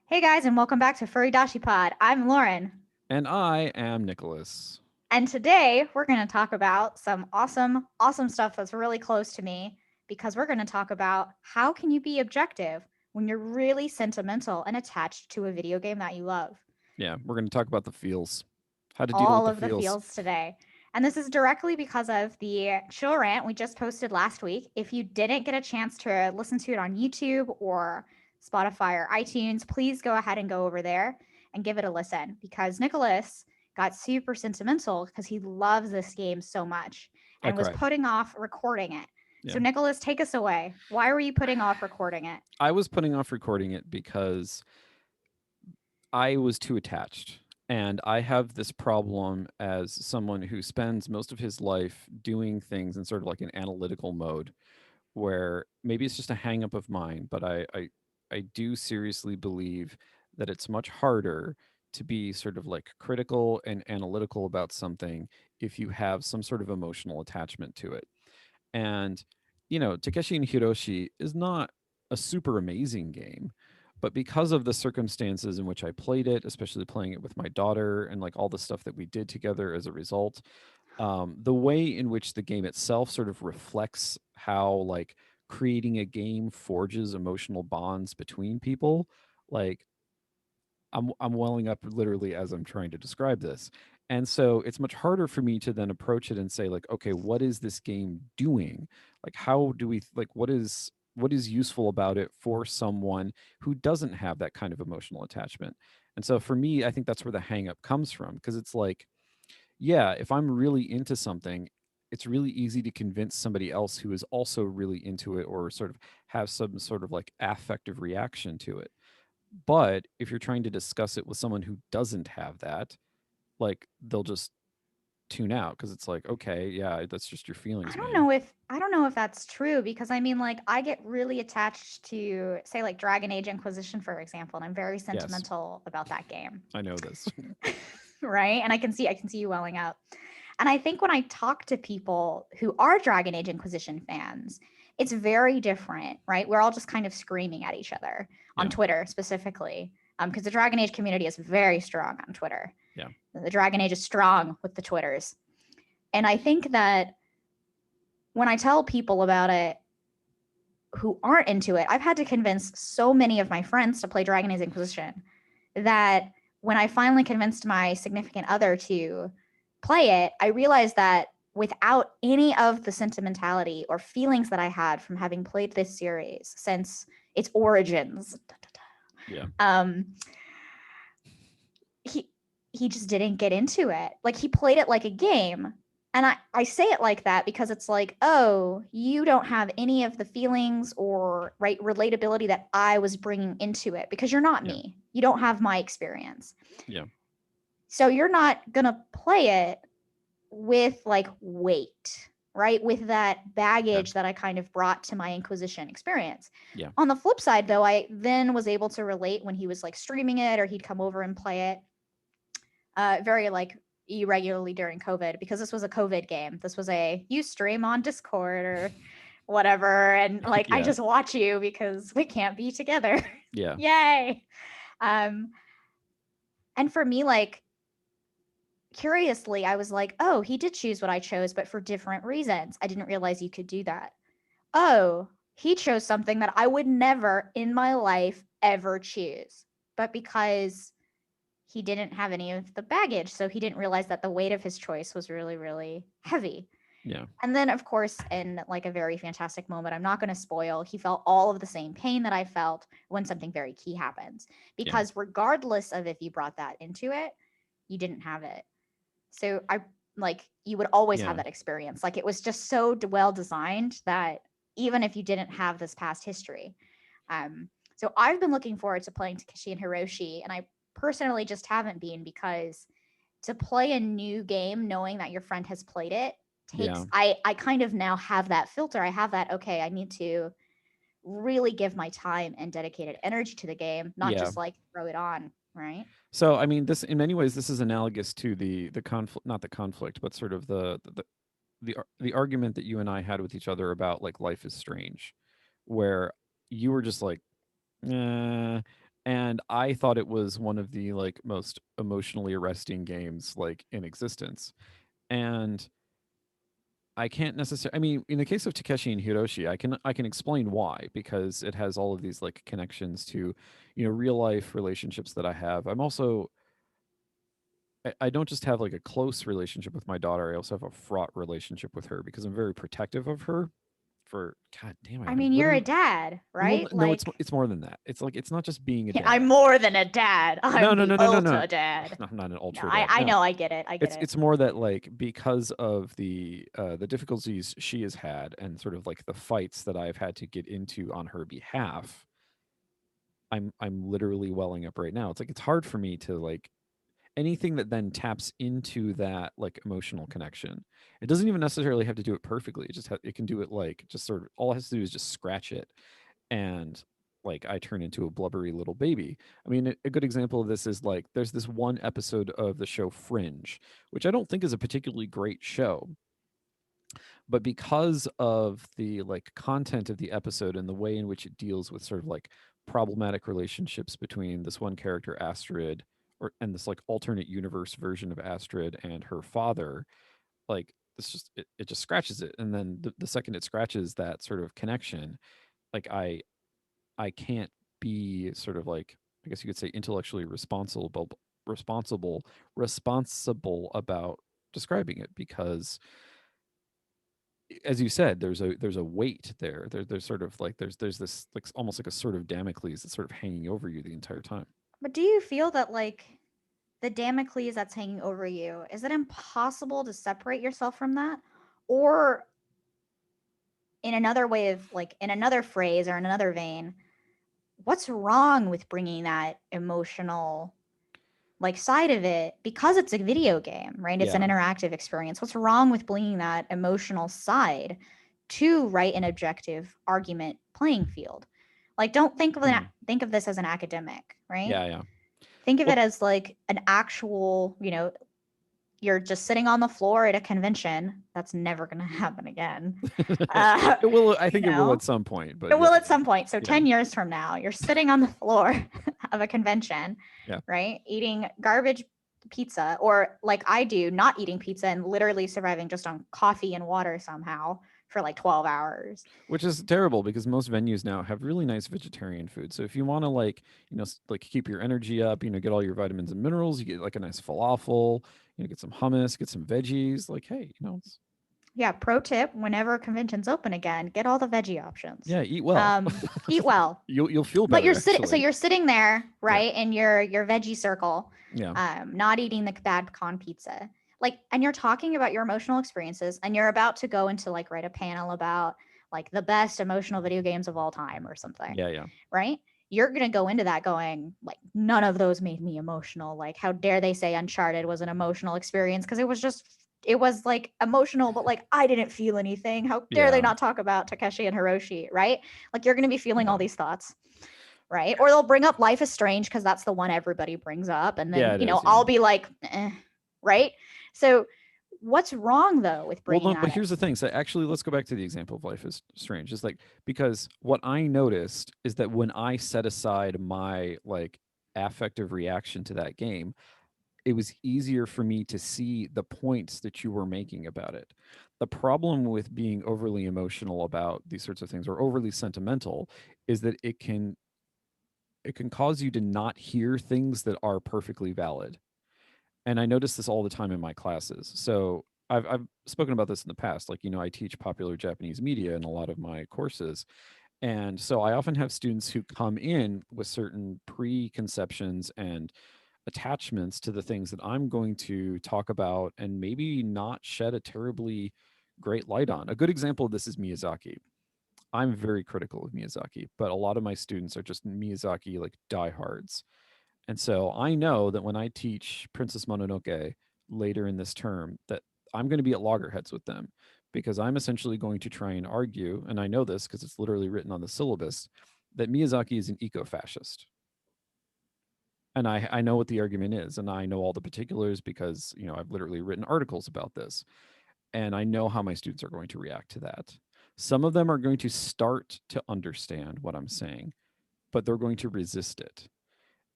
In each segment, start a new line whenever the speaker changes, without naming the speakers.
Hey guys, and welcome back to Furidashi Pod. I'm Lauren,
And I am Nicholas.
and today we're going to talk about some awesome stuff that's really close to me because we're going to talk about how can you be objective when you're really sentimental and attached to a video game that you love.
Yeah, we're going to talk about the feels. How to deal with
All
the
of the
feels.
feels today. And this is directly because of the chill rant we just posted last week. If you didn't get a chance to listen to it on YouTube or Spotify or iTunes, please go ahead and go over there and give it a listen because Nicholas got super sentimental because he loves this game so much
I
and was
cried.
putting off recording it.
Yeah.
So, Nicholas, take us away. Why were you putting off recording it?
I was putting off recording it because I was too attached. And I have this problem as someone who spends most of his life doing things in sort of like an analytical mode where maybe it's just a hang up of mine, but I do seriously believe that it's much harder to be sort of like critical and analytical about something if you have some sort of emotional attachment to it. And, Takeshi and Hiroshi is not a super amazing game, but because of the circumstances in which I played it, especially playing it with my daughter and like all the stuff that we did together as a result, the way in which the game itself sort of reflects how like creating a game forges emotional bonds between people, like I'm welling up literally as I'm trying to describe this. And so it's much harder for me to then approach it and say like, okay, what is this game doing? Like how do we like what is useful about it for someone who doesn't have that kind of emotional attachment? And so for me, I think that's where the hang up comes from because it's like, yeah, if I'm really into something, it's really easy to convince somebody else who is also really into it or sort of have some sort of like affective reaction to it. But if you're trying to discuss it with someone who doesn't have that, like they'll just tune out because it's like, okay, yeah, that's just your feelings, man.
I don't know if that's true because I mean like I get really attached to say like Dragon Age Inquisition for example and I'm very
Yes,
sentimental about that game.
I know this.
Right? And I can see you welling up. And I think when I talk to people who are Dragon Age Inquisition fans, it's very different, right? We're all just kind of screaming at each other on
Yeah,
Twitter specifically, because the Dragon Age community is very strong on Twitter.
yeah,
The Dragon Age is strong with the Twitters. And I think that when I tell people about it who aren't into it, I've had to convince so many of my friends to play Dragon Age Inquisition that when I finally convinced my significant other to play it, I realized that without any of the sentimentality or feelings that I had from having played this series since its origins,
yeah,
um, he he just didn't get into it. Like he played it like a game. And I say it like that because it's like, oh, you don't have any of the feelings or right relatability that I was bringing into it because you're not
yeah,
me. You don't have my experience.
yeah,
So you're not going to play it with like weight, right? With that
yeah,
baggage that I kind of brought to my Inquisition experience.
yeah,
On the flip side, though, I then was able to relate when he was like streaming it or he'd come over and play it very like irregularly during COVID because this was a COVID game. This was a you stream on Discord or whatever. And like, I
yeah,
just watch you because we can't be together.
yeah,
Yay. Um, and for me, like, curiously, I was like, oh, he did choose what I chose, but for different reasons. I didn't realize you could do that. Oh, he chose something that I would never in my life ever choose. But because he didn't have any of the baggage, so he didn't realize that the weight of his choice was really, really heavy.
yeah,
And then, of course, in like a very fantastic moment, I'm not going to spoil, he felt all of the same pain that I felt when something very key happens.
yeah,
Because regardless of if you brought that into it, you didn't have it. So I like you would always have
yeah,
that experience. Like it was just so well designed that even if you didn't have this past history. So I've been looking forward to playing Takeshi and Hiroshi, and I personally just haven't been because to play a new game knowing that your friend has played it
yeah,
takes I kind of now have that filter. I have that okay, I need to really give my time and dedicated energy to the game, not
yeah.
just like throw it on, right?
So I mean, this in many ways, this is analogous to the conflict, not the conflict, but sort of the argument that you and I had with each other about like Life is Strange, where you were just like, eh, and I thought it was one of the like most emotionally arresting games like in existence. And I can't necessarily. I mean, in the case of Takeshi and Hiroshi, I can explain why, because it has all of these like connections to, real life relationships that I have. I'm also I don't just have like a close relationship with my daughter. I also have a fraught relationship with her because I'm very protective of her. For God damn,
I
I'm
mean, you're a
literally
dad,
well,
right?
no, it's
Like,
it's more than that. It's like it's not just being a
I'm
dad.
more than a dad.
No,
I'm
no,
the
no, no, no, no.
ultra dad.
No, I'm not an
No,
ultra
I
dad.
I
No,
know, I get it. I get it.
it's more that like because of the difficulties she has had and sort of like the fights that I've had to get into on her behalf, I'm literally welling up right now. It's like it's hard for me to like anything that then taps into that like emotional connection. It doesn't even necessarily have to do it perfectly. It just it can do it like just sort of all it has to do is just scratch it, and like I turn into a blubbery little baby. I mean, a good example of this is like there's this one episode of the show Fringe, which I don't think is a particularly great show, but because of the like content of the episode and the way in which it deals with sort of like problematic relationships between this one character Astrid and this like alternate universe version of Astrid and her father, like it's just it just scratches it, and then the second it scratches that sort of connection, like I can't be sort of like, I guess you could say, intellectually responsible responsible about describing it, because as you said, there's a weight there. There's sort of like there's this like almost like a sort of Damocles that's sort of hanging over you the entire time.
But do you feel that, like, the Damocles that's hanging over you, is it impossible to separate yourself from that? Or, in another way of, like, in another phrase or in another vein, what's wrong with bringing that emotional, like, side of it, because it's a video game, right? It's an
Yeah.
interactive experience. What's wrong with bringing that emotional side to, right, an objective argument playing field? Like, don't
Hmm.
think of this as an academic, right?
Yeah, yeah.
Think of
Well,
it as like an actual, you're just sitting on the floor at a convention. That's never going to happen again. Uh,
it will. I
you
think it will
know,
at some point,
it
but yeah,
will at some point. So
yeah,
10 years from now, you're sitting on the floor of a convention,
yeah.
right? Eating garbage pizza, or like I do, not eating pizza and literally surviving just on coffee and water somehow for like 12 hours.
Which is terrible because most venues now have really nice vegetarian food. So if you want to like, like keep your energy up, get all your vitamins and minerals, you get like a nice falafel, get some hummus, get some veggies. Like, hey,
Yeah, pro tip, whenever conventions open again, get all the veggie options.
yeah, eat well.
Eat well.
You'll feel
But
better
so
actually.
you're sitting there,
Yeah,
right, in your veggie circle,
yeah,
not eating the bad con pizza. Like, and you're talking about your emotional experiences, and you're about to go into like write a panel about like the best emotional video games of all time or something,
yeah, yeah,
right? You're gonna go into that going like none of those made me emotional. Like, how dare they say Uncharted was an emotional experience? Because it was like emotional, but like I didn't feel anything. How dare they
yeah,
not talk about Takeshi and Hiroshi, right? Like, you're gonna be feeling all
yeah,
these thoughts, right? Or they'll bring up Life is Strange because that's the one everybody brings up, and
yeah.
then
It is. Yeah.
I'll be like, right? So, what's wrong though with
Well,
bringing
no, but
that in?
here's the thing. So actually, let's go back to the example of Life is Strange. It's like because what I noticed is that when I set aside my like affective reaction to that game, it was easier for me to see the points that you were making about it. The problem with being overly emotional about these sorts of things or overly sentimental is that it can cause you to not hear things that are perfectly valid. And I notice this all the time in my classes. So I've spoken about this in the past. Like, I teach popular Japanese media in a lot of my courses. And so I often have students who come in with certain preconceptions and attachments to the things that I'm going to talk about and maybe not shed a terribly great light on. A good example of this is Miyazaki. I'm very critical of Miyazaki, but a lot of my students are just Miyazaki like diehards. And so I know that when I teach Princess Mononoke later in this term, that I'm going to be at loggerheads with them because I'm essentially going to try and argue, and I know this because it's literally written on the syllabus, that Miyazaki is an eco-fascist. And I know what the argument is, and I know all the particulars because I've literally written articles about this, and I know how my students are going to react to that. Some of them are going to start to understand what I'm saying, but they're going to resist it.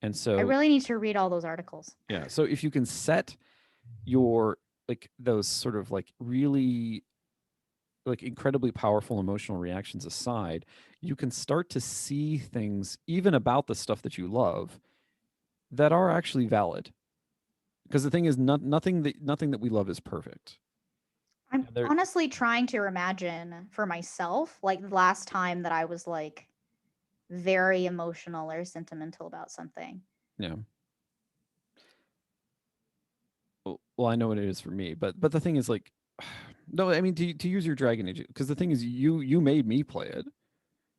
And
I
so,
really need to read all those articles.
yeah, so if you can set your like those sort of like really like incredibly powerful emotional reactions aside, you can start to see things even about the stuff that you love that are actually valid. Because the thing is, nothing that we love is perfect.
I'm
And there,
honestly trying to imagine for myself, like the last time that I was like very emotional or sentimental about something.
yeah. Well, I know what it is for me, but the thing is, like, no, I mean to use your Dragon Age, because the thing is, you made me play it,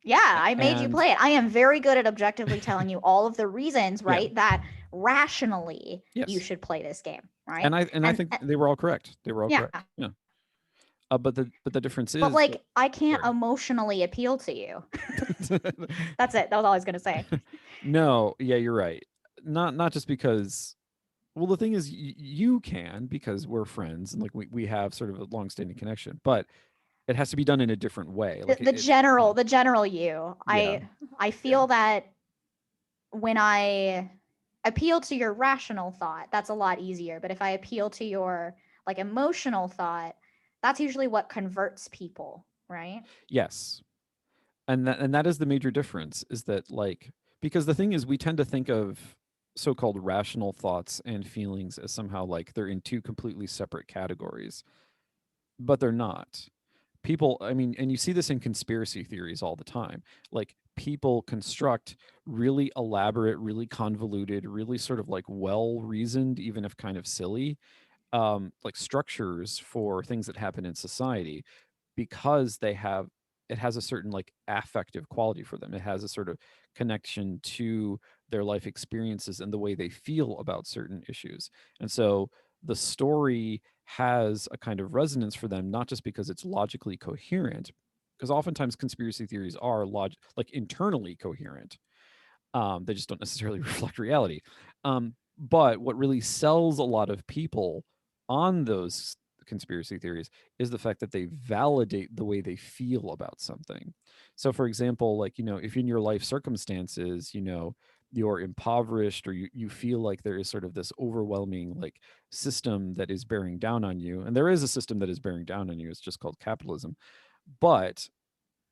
Yeah, I made you
and
play it. I am very good at objectively telling you all of the reasons,
yeah,
right? That rationally you
yes,
should play this game, right?
and I think they were all correct. They were all
Yeah,
correct. Yeah. But the difference
but
is that,
like I can't
sorry.
emotionally appeal to you. That's it. That was all I was gonna say.
No, yeah, you're right. Not just because, well, the thing is, you can, because we're friends and like we have sort of a long-standing connection, but it has to be done in a different way.
The,
Like
the
yeah,
general, the general you.
yeah,
I
yeah.
feel that when I appeal to your rational thought, that's a lot easier. But if I appeal to your like emotional thought, that's usually what converts people, right?
Yes. And that is the major difference, is that, like, because the thing is, we tend to think of so-called rational thoughts and feelings as somehow like they're in two completely separate categories, but they're not. People, I mean, and you see this in conspiracy theories all the time. Like, people construct really elaborate, really convoluted, really sort of like well reasoned, even if kind of silly, like structures for things that happen in society, because it has a certain like affective quality for them. It has a sort of connection to their life experiences and the way they feel about certain issues. And so the story has a kind of resonance for them, not just because it's logically coherent, because oftentimes conspiracy theories are like internally coherent. They just don't necessarily reflect reality. But what really sells a lot of people on those conspiracy theories is the fact that they validate the way they feel about something. So, for example, like, if in your life circumstances, you're impoverished, or you feel like there is sort of this overwhelming like system that is bearing down on you, and there is a system that is bearing down on you, it's just called capitalism. But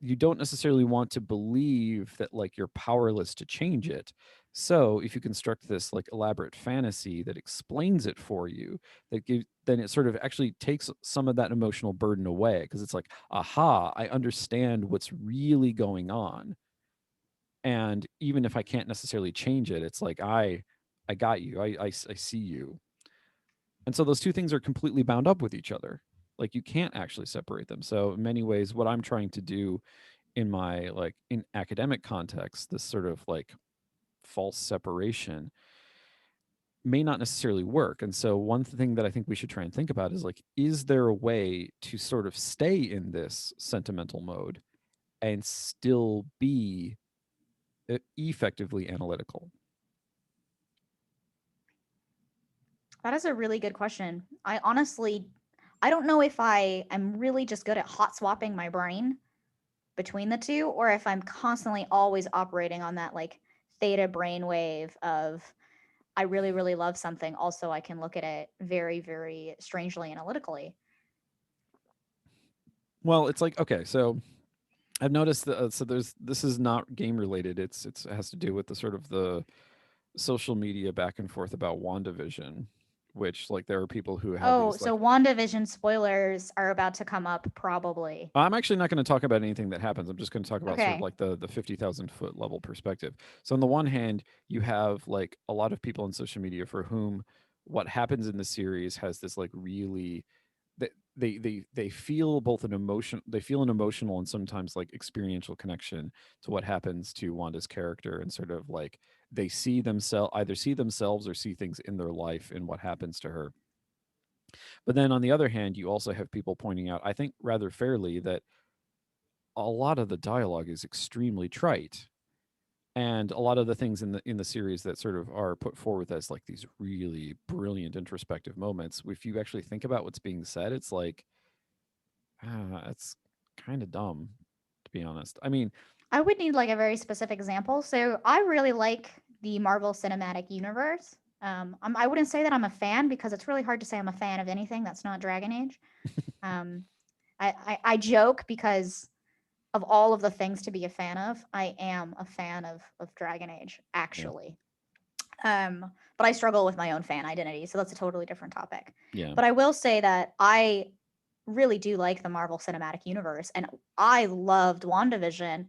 you don't necessarily want to believe that like you're powerless to change it. So if you construct this like elaborate fantasy that explains it for you, then it sort of actually takes some of that emotional burden away, because it's like, aha, I understand what's really going on. And even if I can't necessarily change it, it's like, I got you. I see you. And so those two things are completely bound up with each other. Like, you can't actually separate them. So in many ways, what I'm trying to do in my like in academic context, this sort of like false separation may not necessarily work. And so one thing that I think we should try and think about is like, is there a way to sort of stay in this sentimental mode and still be effectively analytical?
That is a really good question. I don't know if I am really just good at hot swapping my brain between the two, or if I'm constantly always operating on that like theta brainwave of I really, really love something. Also, I can look at it very, very strangely analytically.
Well, it's like, okay, so I've noticed that, so this is not game related. It has to do with the sort of the social media back and forth about WandaVision, which, like, there are people who have
Oh,
these
so
like,
WandaVision spoilers are about to come up probably.
I'm actually not going to talk about anything that happens. I'm just going to talk about sort of
Okay.
like the 50,000 foot level perspective. So on the one hand, you have like a lot of people on social media for whom what happens in the series has this like really, they feel both they feel an emotional and sometimes like experiential connection to what happens to Wanda's character, and sort of like they see themselves or see things in their life in what happens to her. But then on the other hand, you also have people pointing out, I think rather fairly, that a lot of the dialogue is extremely trite, and a lot of the things in the series that sort of are put forward as like these really brilliant introspective moments, if you actually think about what's being said, it's like, it's kind of dumb, to be honest. I mean,
I would need like a very specific example. So I really like the Marvel Cinematic Universe. I wouldn't say that I'm a fan because it's really hard to say I'm a fan of anything that's not Dragon Age. Um, I joke because of all of the things to be a fan of, I am a fan of Dragon Age,
Yeah.
actually. But I struggle with my own fan identity, so that's a totally different topic.
Yeah.
But I will say that I really do like the Marvel Cinematic Universe, and I loved WandaVision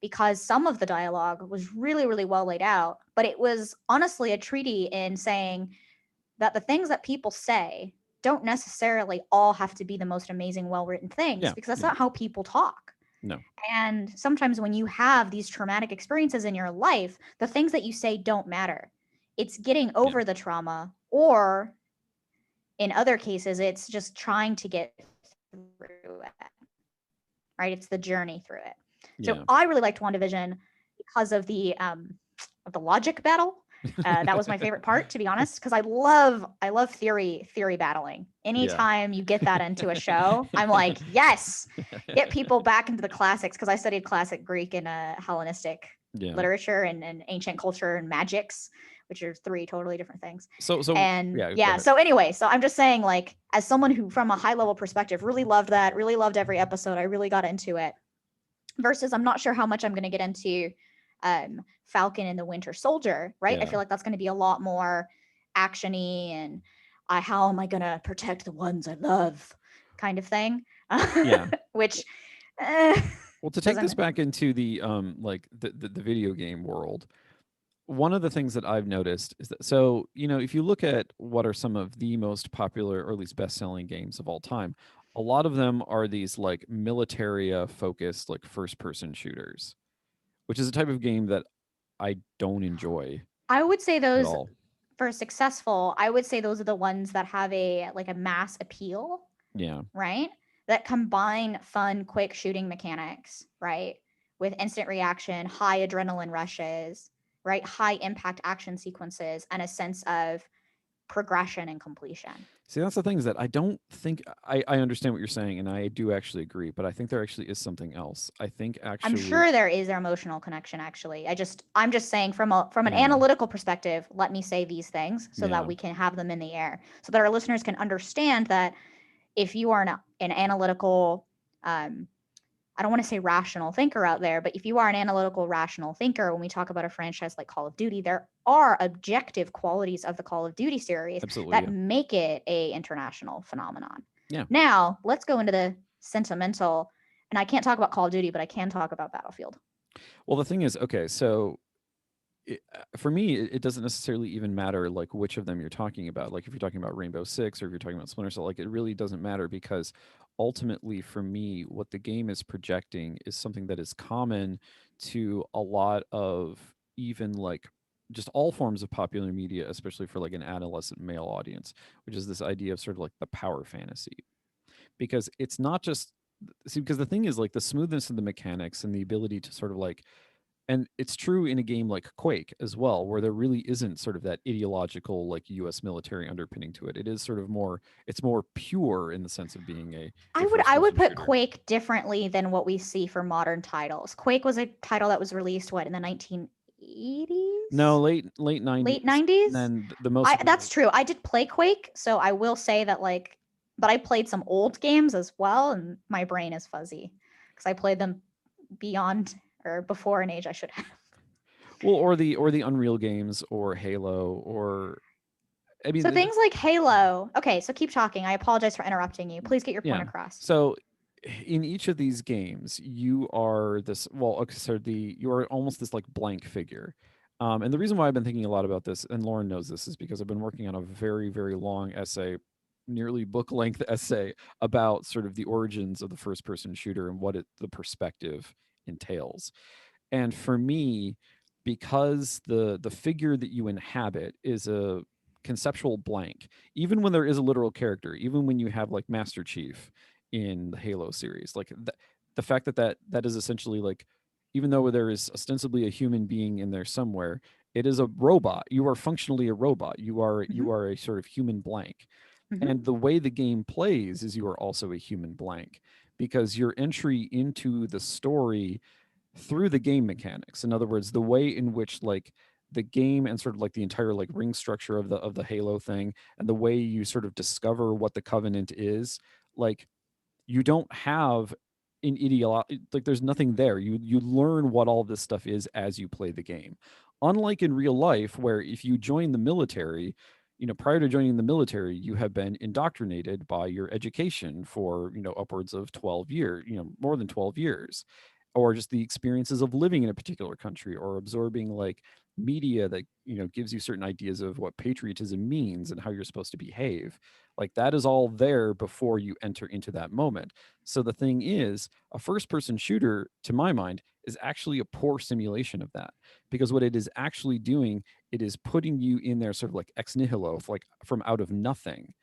because some of the dialogue was really, really well laid out. But it was honestly a treaty in saying that the things that people say don't necessarily all have to be the most amazing, well written things
Yeah.
because that's
Yeah.
not how people talk.
No.
And sometimes when you have these traumatic experiences in your life, the things that you say don't matter. It's getting
Yeah.
over the trauma, or in other cases, it's just trying to get through it. Right? It's the journey through it. So
Yeah.
I really liked WandaVision because of the logic battle. That was my favorite part, to be honest, because I love theory battling.
Yeah.
Anytime you get that into a show, I'm like, yes, get people back into the classics because I studied classic Greek and Hellenistic
Yeah.
literature and ancient culture and magics, which are three totally different things.
So
And
yeah. Go
yeah,
ahead.
so anyway, so I'm just saying, like, as someone who, from a high level perspective, really loved that, really loved every episode, I really got into it. Versus, I'm not sure how much I'm going to get into Falcon and the Winter Soldier, right? I
Yeah.
feel like that's going to be a lot more actiony and how am I going to protect the ones I love kind of thing.
Yeah.
Which
Well, to take this
doesn't.
back into the like the video game world, one of the things that I've noticed is that, so, if you look at what are some of the most popular or at least best-selling games of all time, a lot of them are these like militaria focused like first-person shooters, which is a type of game that I don't enjoy
I would say
at
those,
all.
for successful, I would say those are the ones that have a mass appeal,
Yeah.
right? That combine fun, quick shooting mechanics, right? With instant reaction, high adrenaline rushes, right? High impact action sequences, and a sense of progression and completion.
See, that's the thing, is that I don't think I understand what you're saying, and I do actually agree, but I think there actually is something else. I think
I'm
actually,
sure there is an emotional connection actually. I'm just saying from an
yeah,
analytical perspective, let me say these things so that
yeah,
we can have them in the air so that our listeners can understand that if you are an analytical, I don't want to say rational thinker out there, but if you are an analytical, rational thinker, when we talk about a franchise like Call of Duty, there are objective qualities of the Call of Duty series
absolutely,
that
yeah,
make it a international phenomenon.
yeah.
Now, let's go into the sentimental, and I can't talk about Call of Duty, but I can talk about Battlefield.
Well, the thing is, okay, so for me, it doesn't necessarily even matter like which of them you're talking about. Like if you're talking about Rainbow Six or if you're talking about Splinter Cell, like it really doesn't matter, because ultimately, for me, what the game is projecting is something that is common to a lot of, even like, just all forms of popular media, especially for like an adolescent male audience, which is this idea of sort of like the power fantasy. Because it's not just, see, because the thing is, like, the smoothness of the mechanics and the ability to sort of like, and it's true in a game like Quake as well, where there really isn't sort of that ideological like US military underpinning to it. It is sort of more, it's more pure in the sense of being a first
I would
person
put
shooter.
Quake differently than what we see for modern titles. Quake was a title that was released what in the 1980s,
No, late
late
90s, and
90s.
then the most of
That's
the,
true. I did play Quake, so I will say that, like, but I played some old games as well, and my brain is fuzzy because I played them beyond or before an age I should have.
well, or the Unreal games or Halo, or I mean
So things like Halo. Okay, so keep talking. I apologize for interrupting you. Please get your point
yeah.
across.
So in each of these games, you are this, well, okay, so you are almost this like blank figure. And the reason why I've been thinking a lot about this, and Lauren knows this, is because I've been working on a very, very long essay, nearly book length essay, about sort of the origins of the first person shooter and what the perspective entails. And for me, because the figure that you inhabit is a conceptual blank, even when there is a literal character, even when you have like Master Chief in the Halo series, like the fact that is essentially like, even though there is ostensibly a human being in there somewhere, it is a robot. You are functionally a robot.
Mm-hmm.
You are a sort of human blank.
Mm-hmm.
And the way the game plays is you are also a human blank, because your entry into the story through the game mechanics, in other words, the way in which like the game and sort of like the entire like ring structure of the Halo thing and the way you sort of discover what the Covenant is, like you don't have an ideology, like there's nothing there. You learn what all this stuff is as you play the game. Unlike in real life, where if you join the military, prior to joining the military, you have been indoctrinated by your education for, upwards of 12 years, more than 12 years, or just the experiences of living in a particular country or absorbing like media that, gives you certain ideas of what patriotism means and how you're supposed to behave. Like that is all there before you enter into that moment. So the thing is, a first person shooter, to my mind, is actually a poor simulation of that, because what it is actually doing, it is putting you in there sort of like ex nihilo, like from out of nothing.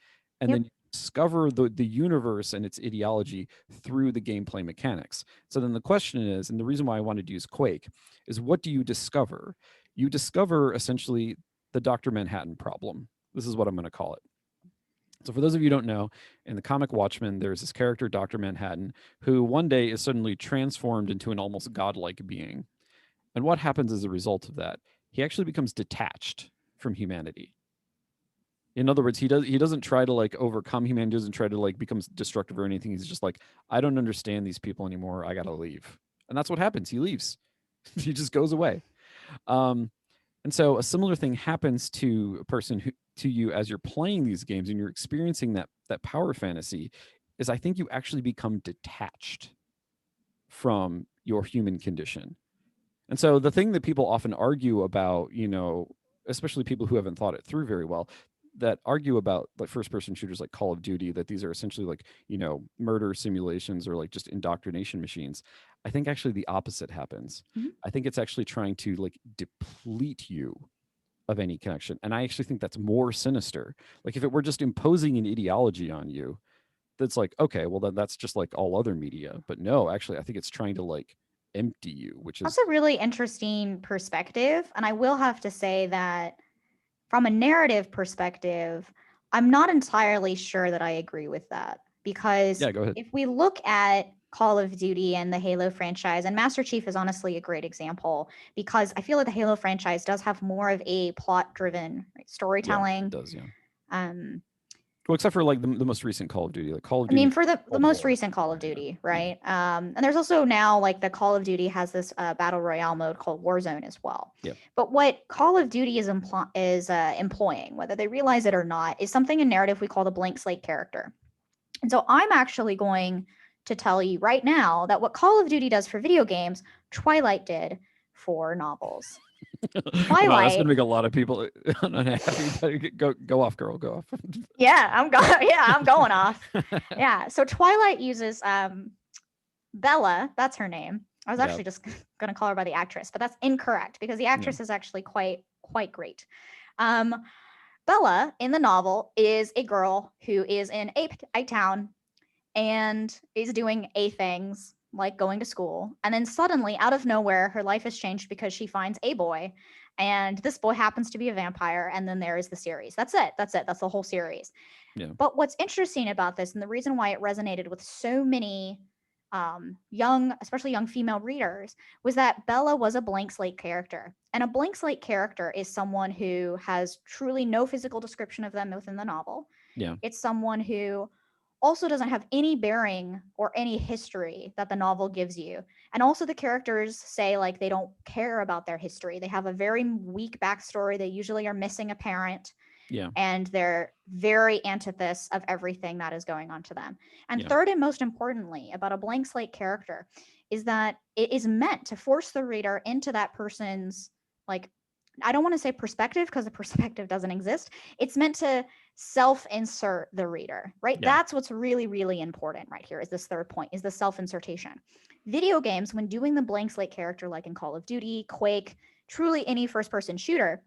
And
Yep.
then you discover the universe and its ideology through the gameplay mechanics. So then the question is, and the reason why I wanted to use Quake is, what do you discover? You discover essentially the Dr. Manhattan problem. This is what I'm going to call it. So for those of you who don't know, in the comic Watchmen, there's this character, Dr. Manhattan, who one day is suddenly transformed into an almost godlike being. And what happens as a result of that? He actually becomes detached from humanity. In other words, he doesn't try to like overcome humanity, doesn't try to like become destructive or anything. He's just like, I don't understand these people anymore. I gotta leave. And that's what happens. He leaves. He just goes away. And so a similar thing happens to a person to you as you're playing these games and you're experiencing that power fantasy, is I think you actually become detached from your human condition. And so the thing that people often argue about, especially people who haven't thought it through very well, that argue about like first person shooters like Call of Duty, that these are essentially like, murder simulations or like just indoctrination machines. I think actually the opposite happens.
Mhm.
I think it's actually trying to like deplete you of any connection. And I actually think that's more sinister. Like if it were just imposing an ideology on you, that's like, okay, well then that's just like all other media. But no, actually, I think it's trying to like empty you, which
That's
is
a really interesting perspective. And I will have to say that from a narrative perspective, I'm not entirely sure that I agree with that. Because
yeah, go ahead.
if we look at Call of Duty and the Halo franchise, and Master Chief is honestly a great example, because I feel like the Halo franchise does have more of a plot driven
Yeah, it
storytelling.
does. Yeah.
Um,
Well, except for like the most recent Call of Duty, like Call of
I mean,
Duty
for the
Cold
most
War.
recent Call of
Yeah,
Duty,
yeah,
right? And there's also now like the Call of Duty has this battle royale mode called Warzone as well.
yeah.
But what Call of Duty is employing, whether they realize it or not, is something in narrative we call the blank slate character. And so I'm actually going to tell you right now that what Call of Duty does for video games, Twilight did for novels.
Wow, that's
Twilight,
gonna make a lot of people unhappy. But go off, girl, go off.
yeah, I'm going. Yeah, I'm going off. Yeah, so Twilight uses Bella. That's her name. I was
Yeah,
actually just going to call her by the actress, but that's incorrect because the
yeah,
actress is actually quite great. Um, Bella in the novel is a girl who is in a town and is doing A things like going to school. And then suddenly, out of nowhere, her life has changed because she finds a boy. And this boy happens to be a vampire. And then there is the series. That's it. That's it. That's the whole series.
yeah,
But what's interesting about this, and the reason why it resonated with so many young, especially young female readers, was that Bella was a blank slate character. And a blank slate character is someone who has truly no physical description of them within the novel.
yeah,
It's someone who also doesn't have any bearing or any history that the novel gives you. And also, the characters say like they don't care about their history. They have a very weak backstory. They usually are missing a parent,
yeah,
and they're very antithesis of everything that is going on to them. And
yeah,
third, and most importantly, about a blank slate character is that it is meant to force the reader into that person's, like, I don't want to say perspective because the perspective doesn't exist. It's meant to self-insert the reader, right?
yeah,
That's what's really, really important right here is this third point, is the self-insertion. Video games, when doing the blank slate character, like in Call of Duty, Quake, truly any first-person shooter,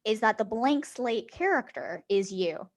is that the blank slate character is you.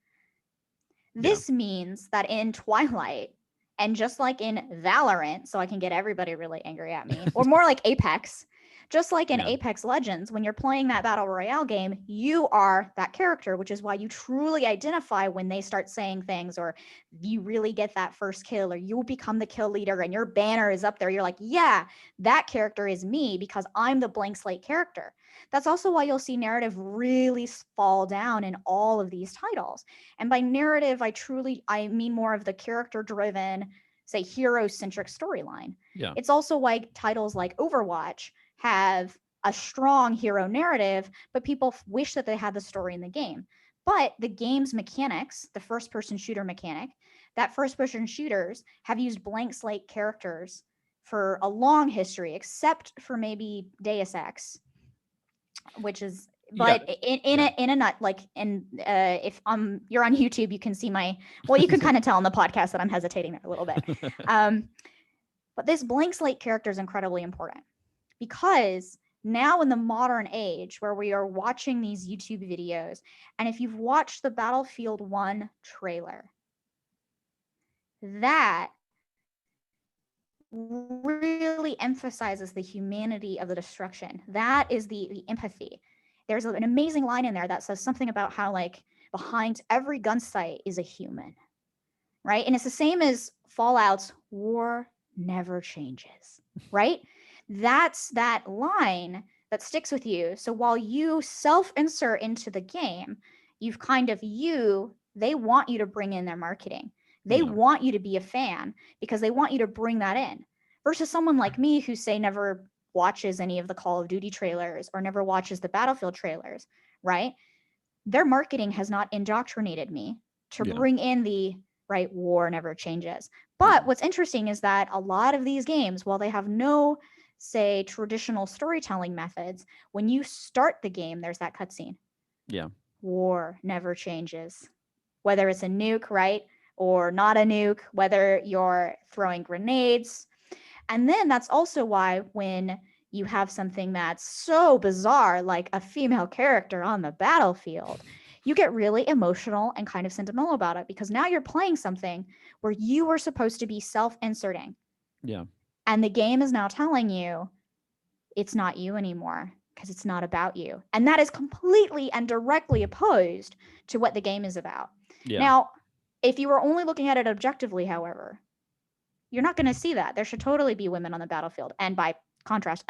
yeah,
This means that in Twilight, and just like in Valorant, so I can get everybody really angry at me, or more like Apex, Just like in
Yeah.
Apex Legends, when you're playing that battle royale game, you are that character, which is why you truly identify when they start saying things, or you really get that first kill, or you become the kill leader and your banner is up there. You're like, yeah, that character is me because I'm the blank slate character. That's also why you'll see narrative really fall down in all of these titles. And by narrative, I mean more of the character driven, say, hero centric storyline.
Yeah.
It's also why titles like Overwatch have a strong hero narrative, but people wish that they had the story in the game. But the game's mechanics, the first person shooter mechanic, that first person shooters have used blank slate characters for a long history, except for maybe Deus Ex, which is,
Yeah.
but in a nut, like, and if you're on YouTube, you can see you can kind of tell on the podcast that I'm hesitating there a little bit. But this blank slate character is incredibly important because now in the modern age where we are watching these YouTube videos, and if you've watched the Battlefield 1 trailer, that really emphasizes the humanity of the destruction. That is the empathy. There's an amazing line in there that says something about how, like, behind every gun sight is a human, right? And it's the same as Fallout's war never changes, right? That's that line that sticks with you. So while you self-insert into the game, they want you to bring in their marketing. They want you to be a fan because they want you to bring that in. Versus someone like me who, say, never watches any of the Call of Duty trailers or never watches the Battlefield trailers, right? Their marketing has not indoctrinated me to bring in the right war never changes. But what's interesting is that a lot of these games, while they have no, say, traditional storytelling methods, when you start the game, there's that cutscene.
Yeah.
War never changes. Whether it's a nuke, right? Or not a nuke, whether you're throwing grenades. And then that's also why when you have something that's so bizarre, like a female character on the battlefield, you get really emotional and kind of sentimental about it because now you're playing something where you were supposed to be self-inserting.
Yeah.
And the game is now telling you it's not you anymore because it's not about you. And that is completely and directly opposed to what the game is about.
Yeah.
Now, if you were only looking at it objectively, however, you're not going to see that. There should totally be women on the battlefield. And by contrast,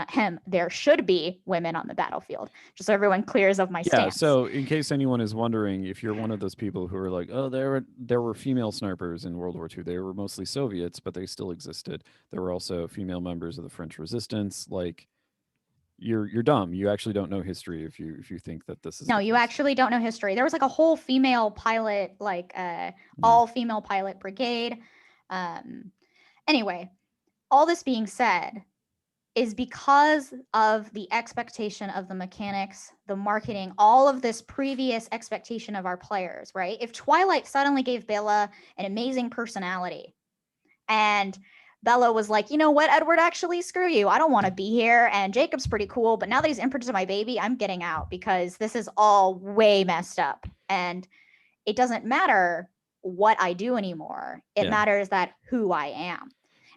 there should be women on the battlefield, just so everyone clears of my stance.
So in case anyone is wondering, if you're one of those people who are like, oh, there were female snipers in World War II. They were mostly Soviets, but they still existed. There were also female members of the French Resistance. Like, you're dumb. You actually don't know history if you think that this is
no. You actually don't know history. There was like a whole female pilot, like all female pilot brigade. Anyway, all this being said, is because of the expectation of the mechanics, the marketing, all of this previous expectation of our players, right? If Twilight suddenly gave Bella an amazing personality and Bella was like, you know what, Edward, actually, screw you. I don't want to be here. And Jacob's pretty cool, but now that he's imprinted to my baby, I'm getting out because this is all way messed up. And it doesn't matter what I do anymore. It matters that who I am.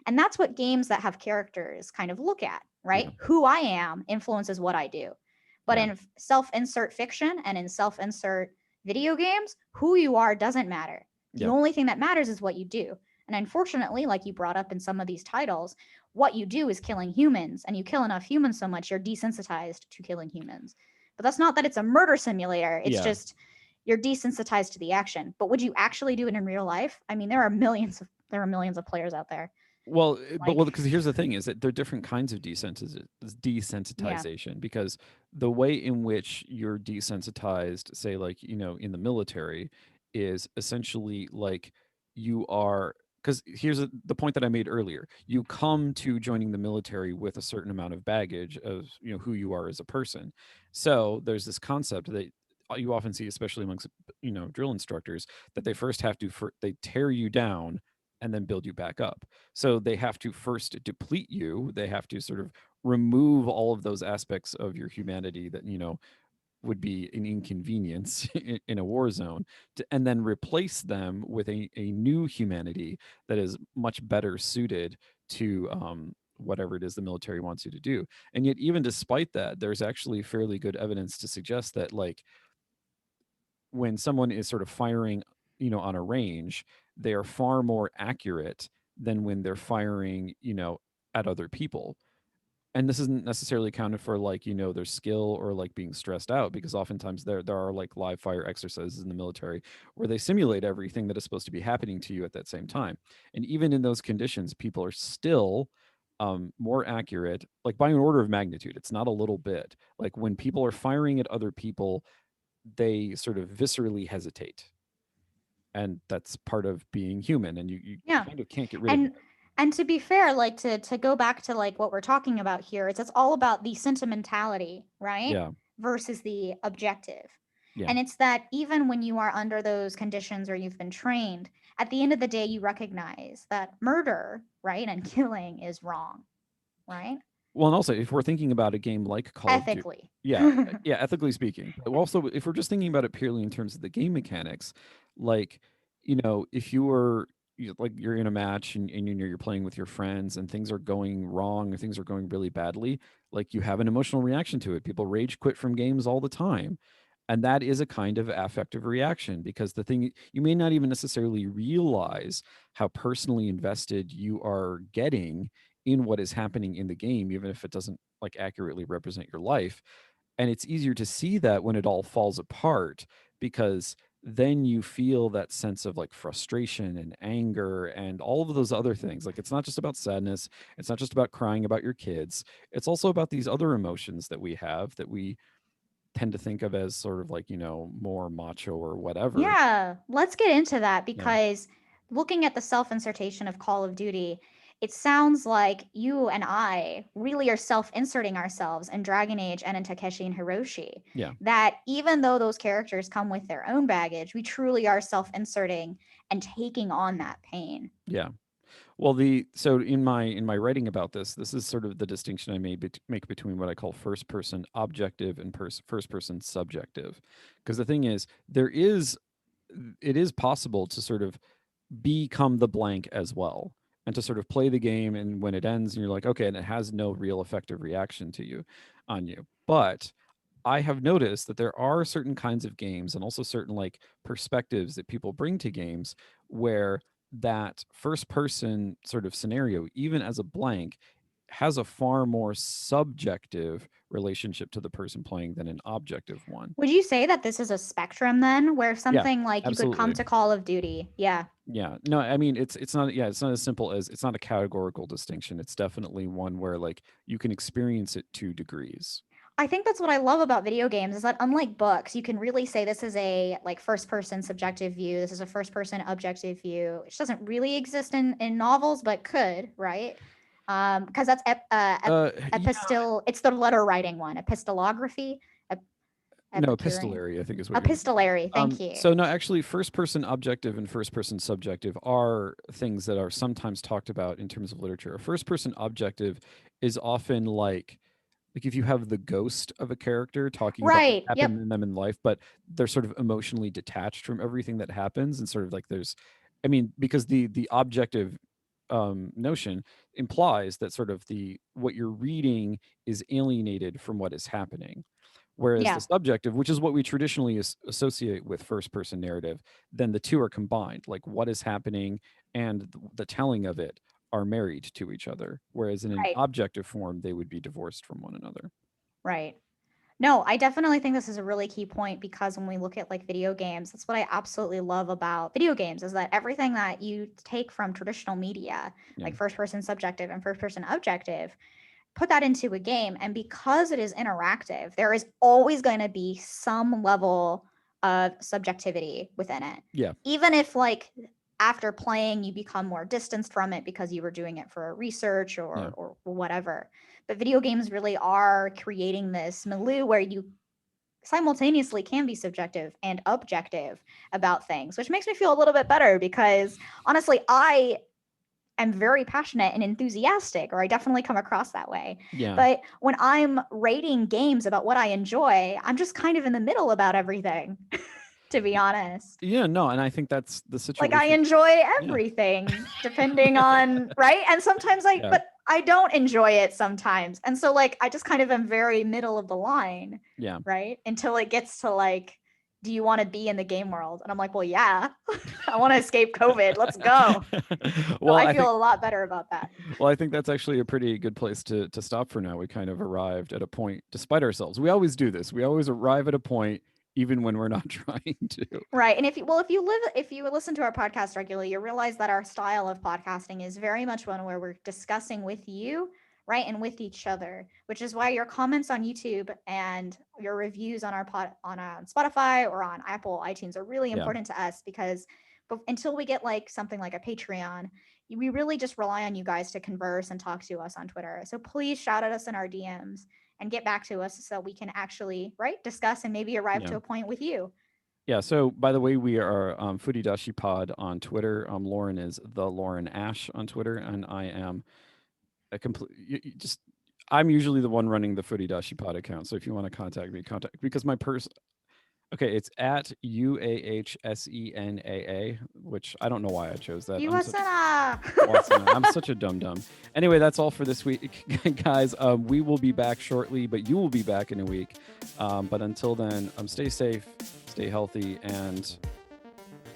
And that's what games that have characters kind of look at, right? Who I am influences what I do. But in self-insert fiction and in self-insert video games, who you are doesn't matter. The only thing that matters is what you do. And unfortunately, like you brought up in some of these titles, what you do is killing humans, and you kill enough humans so much, you're desensitized to killing humans. But that's not that it's a murder simulator. It's just you're desensitized to the action. But would you actually do it in real life? I mean, there are millions of players out there.
Well, because here's the thing: is that there are different kinds of desensitization. Because the way in which you're desensitized, say, like, in the military, is essentially like you are. Because here's the point that I made earlier: you come to joining the military with a certain amount of baggage of who you are as a person. So there's this concept that you often see, especially amongst drill instructors, that they first have to they tear you down and then build you back up. So they have to first deplete you. They have to sort of remove all of those aspects of your humanity that, would be an inconvenience in a war zone, and then replace them with a new humanity that is much better suited to whatever it is the military wants you to do. And yet, even despite that, there's actually fairly good evidence to suggest that, like, when someone is sort of firing, on a range, they are far more accurate than when they're firing, at other people. And this isn't necessarily accounted for, like, their skill or like being stressed out, because oftentimes there are like live fire exercises in the military where they simulate everything that is supposed to be happening to you at that same time. And even in those conditions, people are still more accurate, like by an order of magnitude. It's not a little bit. Like when people are firing at other people, they sort of viscerally hesitate, and that's part of being human, and you
Yeah.
kind of can't get rid of
And
that.
and to be fair, like to go back to like what we're talking about here, it's all about the sentimentality, right?
Yeah,
Versus the objective.
yeah,
And it's that even when you are under those conditions or you've been trained, at the end of the day you recognize that murder, right, and killing is wrong, right?
well, and also if we're thinking about a game like Call of Duty,
Ethically.
yeah, yeah, ethically speaking, but also if we're just thinking about it purely in terms of the game mechanics, like, if you were, like, you're in a match, and you're playing with your friends and things are going wrong or things are going really badly, like, you have an emotional reaction to it. People rage quit from games all the time. And that is a kind of affective reaction, because the thing, you may not even necessarily realize how personally invested you are getting in what is happening in the game, even if it doesn't like accurately represent your life. And it's easier to see that when it all falls apart, because then you feel that sense of like frustration and anger and all of those other things. Like, it's not just about sadness, it's not just about crying about your kids, it's also about these other emotions that we have, that we tend to think of as sort of like, more macho or whatever.
Yeah, let's get into that
Yeah.
because looking at the self insertion of Call of Duty, it sounds like you and I really are self inserting ourselves in Dragon Age and in Takeshi and Hiroshi.
Yeah.
That even though those characters come with their own baggage, we truly are self inserting and taking on that pain.
Yeah. Well, so in my writing about this is sort of the distinction I make between what I call first person objective and first person subjective. Because the thing is, it is possible to sort of become the blank as well, and to sort of play the game, and when it ends and you're like, okay, and it has no real effective reaction to you on you. But I have noticed that there are certain kinds of games and also certain like perspectives that people bring to games, where that first person sort of scenario, even as a blank, has a far more subjective relationship to the person playing than an objective one.
Would you say that this is a spectrum then, where
Yeah,
something like you could come
absolutely.
to Call of Duty? Yeah.
Yeah. No, I mean, it's not, yeah, it's not as simple as, it's not a categorical distinction. It's definitely one where like you can experience it to degrees.
I think that's what I love about video games is that unlike books, you can really say this is a like first person subjective view. This is a first person objective view, which doesn't really exist in novels, but could, right? Because that's
Yeah,
epistil. It's the letter writing one, epistolography, ep-
no,
Epicurean,
epistolary, I think is what you're thinking.
epistolary. Thank you.
So no, actually, first person objective and first person subjective are things that are sometimes talked about in terms of literature. A first person objective is often like if you have the ghost of a character talking about what
Right.
happened
Yep.
in them in life, but they're sort of emotionally detached from everything that happens, and sort of like there's, I mean, because the objective notion implies that sort of the what you're reading is alienated from what is happening. Whereas the
Yeah.
subjective, which is what we traditionally associate with first person narrative, then the two are combined. Like what is happening and the telling of it are married to each other. Whereas in an
Right.
objective form, they would be divorced from one another.
Right. No, I definitely think this is a really key point because when we look at like video games, that's what I absolutely love about video games is that everything that you take from traditional media,
Yeah.
like first person subjective and first person objective, put that into a game. And because it is interactive, there is always going to be some level of subjectivity within it.
Yeah.
Even if like after playing you become more distanced from it because you were doing it for research
Yeah.
or whatever. But video games really are creating this milieu where you simultaneously can be subjective and objective about things, which makes me feel a little bit better because honestly, I am very passionate and enthusiastic, or I definitely come across that way.
Yeah.
But when I'm rating games about what I enjoy, I'm just kind of in the middle about everything, to be honest.
Yeah. No, and I think that's the
Like I
situation.
enjoy
Yeah.
everything depending on, right? And sometimes
Yeah.
but I don't enjoy it sometimes. And so like I just kind of am very middle of the line.
Yeah.
Right? Until it gets to like, do you want to be in the game world? And I'm like, well, yeah. I want to escape COVID. Let's go.
Well,
So I feel a lot better about that.
Well, I think that's actually a pretty good place to stop for now. We kind of arrived at a point despite ourselves. We always do this. We always arrive at a point even when we're not trying to.
Right. And if you listen to our podcast regularly, you realize that our style of podcasting is very much one where we're discussing with you, right, and with each other, which is why your comments on YouTube and your reviews on our on Spotify or on Apple iTunes are really important to us, because until we get like something like a Patreon, we really just rely on you guys to converse and talk to us on Twitter. So please shout at us in our DMs and get back to us so we can actually, right, discuss and maybe arrive to a point with you.
Yeah. So, by the way, we are Furidashi Pod on Twitter. Lauren is the Lauren Ash on Twitter, and I am a complete. I'm usually the one running the Furidashi Pod account. So if you want to contact me, because my okay, it's at UAHSENAA, which I don't know why I chose that. I'm such a dum-dum. Anyway, that's all for this week, guys. We will be back shortly, but you will be back in a week. But until then, stay safe, stay healthy, and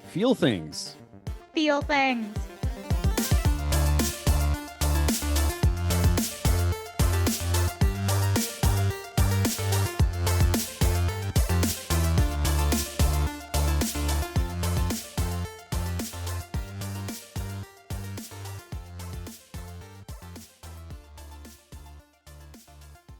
feel things.
Feel things.